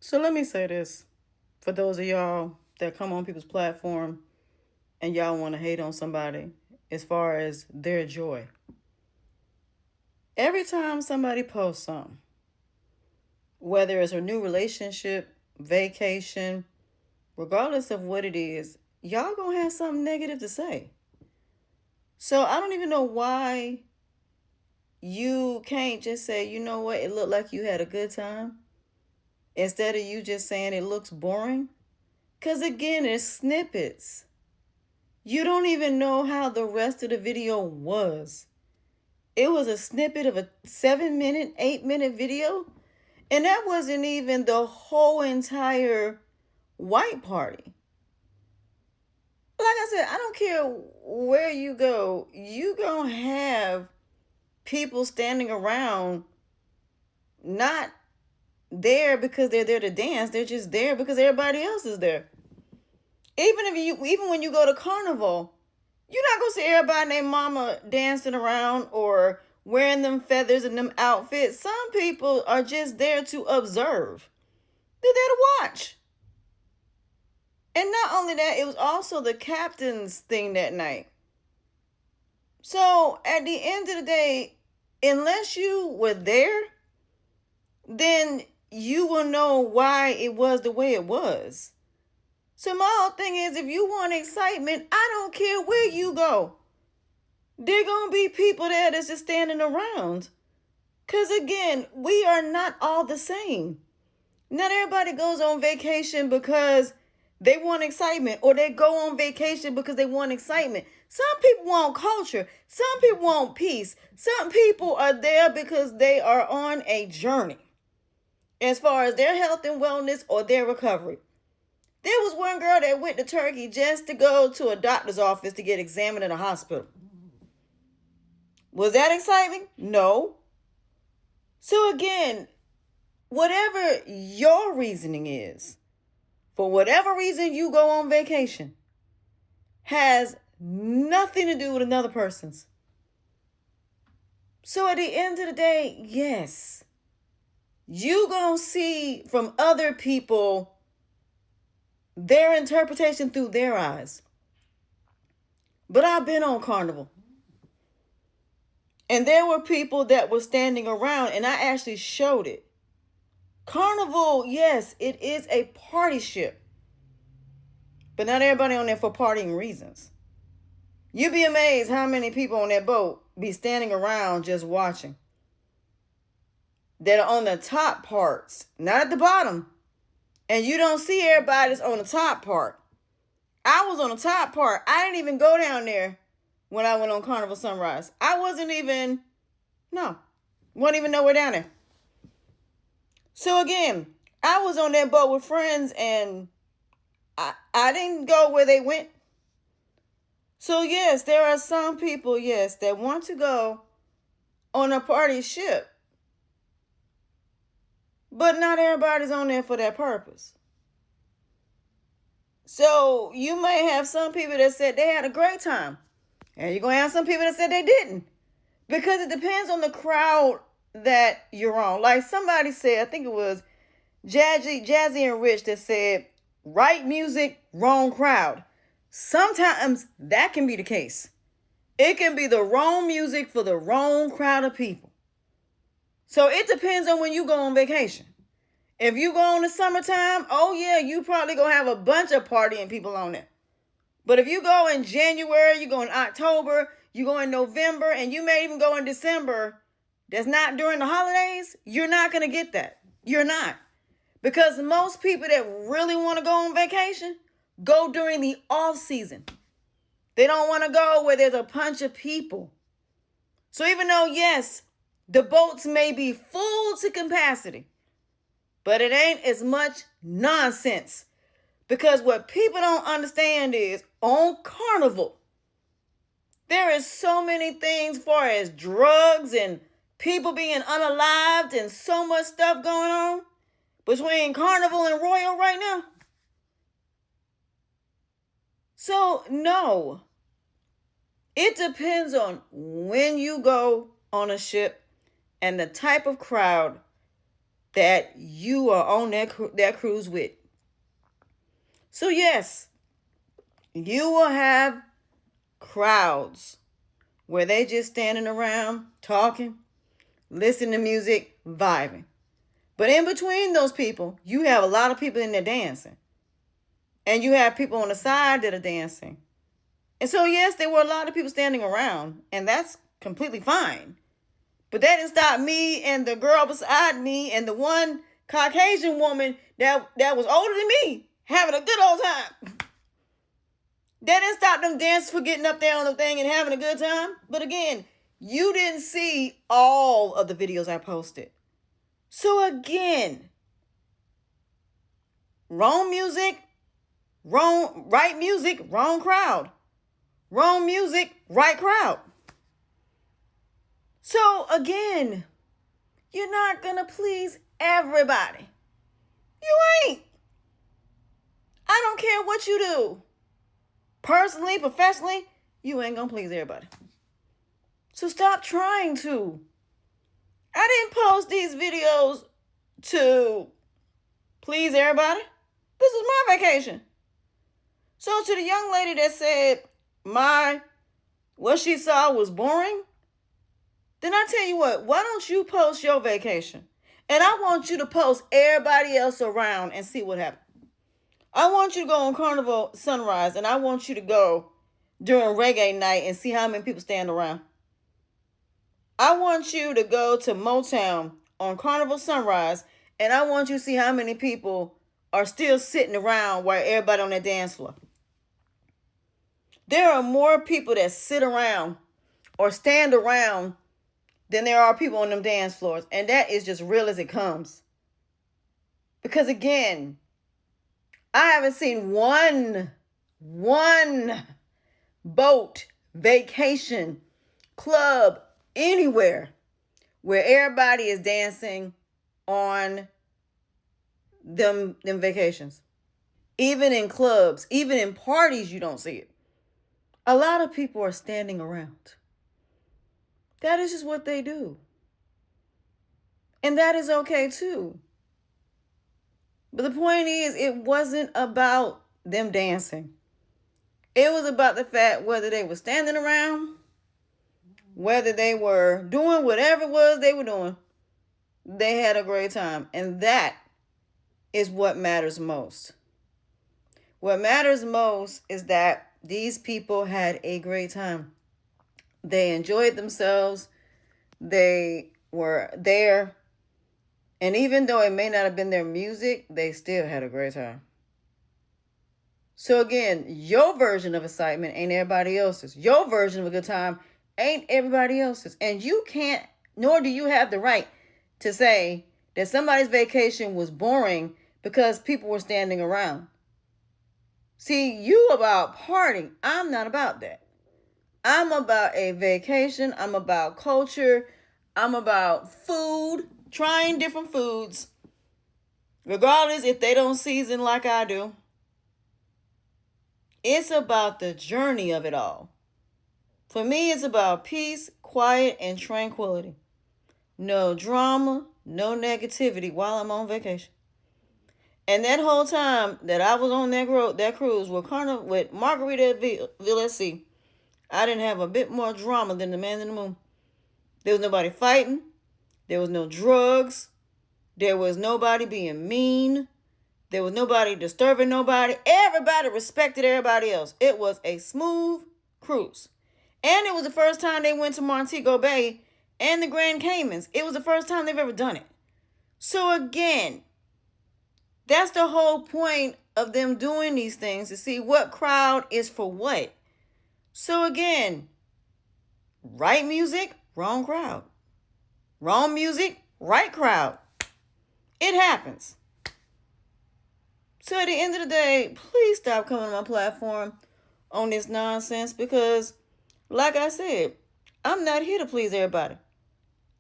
So let me say this for those of y'all that come on people's platform and y'all want to hate on somebody as far as their joy. Every time somebody posts something, whether it's a new relationship, vacation, regardless of what it is, y'all gonna have something negative to say. So I don't even know why you can't just say, you know what, it looked like you had a good time, instead of you just saying it looks boring. Because again, it's snippets. You don't even know how the rest of the video was. It was a snippet of a 7 minute, 8 minute video. And that wasn't even the whole entire white party. Like I said, I don't care where you go, you gonna have people standing around not there because they're there to dance. They're just there because everybody else is there. Even when you go to carnival, you're not gonna see everybody named mama dancing around or wearing them feathers and them outfits. Some people are just there to observe. They're there to watch. And not only that, it was also the captain's thing that night. So at the end of the day, unless you were there, then you will know why it was the way it was. So my whole thing is, if you want excitement, I don't care where you go. There gonna be people there that's just standing around. Cause again, we are not all the same. Not everybody goes on vacation because they want excitement, or they go on vacation because they want excitement. Some people want culture. Some people want peace. Some people are there because they are on a journey as far as their health and wellness or their recovery. There was one girl that went to Turkey just to go to a doctor's office to get examined in a hospital. Was that exciting? No. So again, whatever your reasoning is, for whatever reason you go on vacation, has nothing to do with another person's. So at the end of the day, yes, you gonna see from other people their interpretation through their eyes. But I've been on Carnival. And there were people that were standing around, and I actually showed it. Carnival, yes, it is a party ship. But not everybody on there for partying reasons. You'd be amazed how many people on that boat be standing around just watching. That are on the top parts, not at the bottom. And you don't see everybody that's on the top part. I was on the top part. I didn't even go down there when I went on Carnival Sunrise. I wasn't even nowhere down there. So again, I was on that boat with friends, and I didn't go where they went. So yes, there are some people, yes, that want to go on a party ship. But not everybody's on there for that purpose. So you may have some people that said they had a great time. And you're going to have some people that said they didn't. Because it depends on the crowd that you're on. Like somebody said, I think it was Jazzy and Rich, that said, right music, wrong crowd. Sometimes that can be the case. It can be the wrong music for the wrong crowd of people. So it depends on when you go on vacation. If you go in the summertime, oh yeah, you probably gonna have a bunch of partying people on there. But if you go in January, you go in October, you go in November, and you may even go in December, that's not during the holidays, you're not gonna get that. You're not. Because most people that really want to go on vacation go during the off season. They don't want to go where there's a bunch of people. So even though, yes, the boats may be full to capacity, but it ain't as much nonsense. Because what people don't understand is, on Carnival, there is so many things as far as drugs and people being unalived and so much stuff going on between Carnival and Royal right now. So no, it depends on when you go on a ship and the type of crowd that you are on that cruise with. So yes, you will have crowds where they just standing around talking, listening to music, vibing. But in between those people, you have a lot of people in there dancing. And you have people on the side that are dancing. And so yes, there were a lot of people standing around, and that's completely fine. But that didn't stop me and the girl beside me and the one Caucasian woman that was older than me having a good old time. That didn't stop them dancing for getting up there on the thing and having a good time. But again, you didn't see all of the videos I posted. So again, wrong music, right music, wrong crowd. Wrong music, right crowd. So again, you're not gonna please everybody. You ain't. I don't care what you do. Personally, professionally, you ain't gonna please everybody. So stop trying to. I didn't post these videos to please everybody. This is my vacation. So to the young lady that said what she saw was boring, then I tell you what, why don't you post your vacation? And I want you to post everybody else around and see what happens. I want you to go on Carnival Sunrise, and I want you to go during reggae night and see how many people stand around. I want you to go to Motown on Carnival Sunrise, and I want you to see how many people are still sitting around while everybody on that dance floor. There are more people that sit around or stand around than there are people on them dance floors. And that is just real as it comes. Because again, I haven't seen one boat, vacation, club, anywhere where everybody is dancing on them vacations. Even in clubs, even in parties, you don't see it. A lot of people are standing around. That is just what they do. And that is okay too. But the point is, it wasn't about them dancing. It was about the fact whether they were standing around, whether they were doing whatever it was they were doing, they had a great time. And that is what matters most. What matters most is that these people had a great time. They enjoyed themselves. They were there. And even though it may not have been their music, they still had a great time. So again, your version of excitement ain't everybody else's. Your version of a good time ain't everybody else's. And you can't, nor do you have the right to say that somebody's vacation was boring because people were standing around. See, you about partying. I'm not about that. I'm about a vacation. I'm about culture. I'm about food, trying different foods, regardless if they don't season like I do. It's about the journey of it all. For me, it's about peace, quiet, and tranquility. No drama, no negativity while I'm on vacation. And that whole time that I was on that cruise with Margaritaville at sea, I didn't have a bit more drama than the man in the moon. There was nobody fighting. There was no drugs. There was nobody being mean. There was nobody disturbing nobody. Everybody respected everybody else. It was a smooth cruise. And it was the first time they went to Montego Bay and the Grand Caymans. It was the first time they've ever done it. So again, that's the whole point of them doing these things, to see what crowd is for what. So again, right music, wrong crowd. Wrong music, right crowd. It happens. So at the end of the day, please stop coming on my platform on this nonsense, because like I said, I'm not here to please everybody.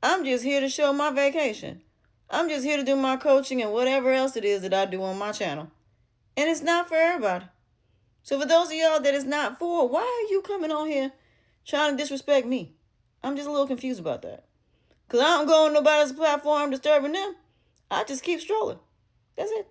I'm just here to show my vacation. I'm just here to do my coaching and whatever else it is that I do on my channel. And it's not for everybody. So for those of y'all that it's not for, why are you coming on here trying to disrespect me? I'm just a little confused about that. Because I don't go on nobody's platform disturbing them. I just keep strolling. That's it.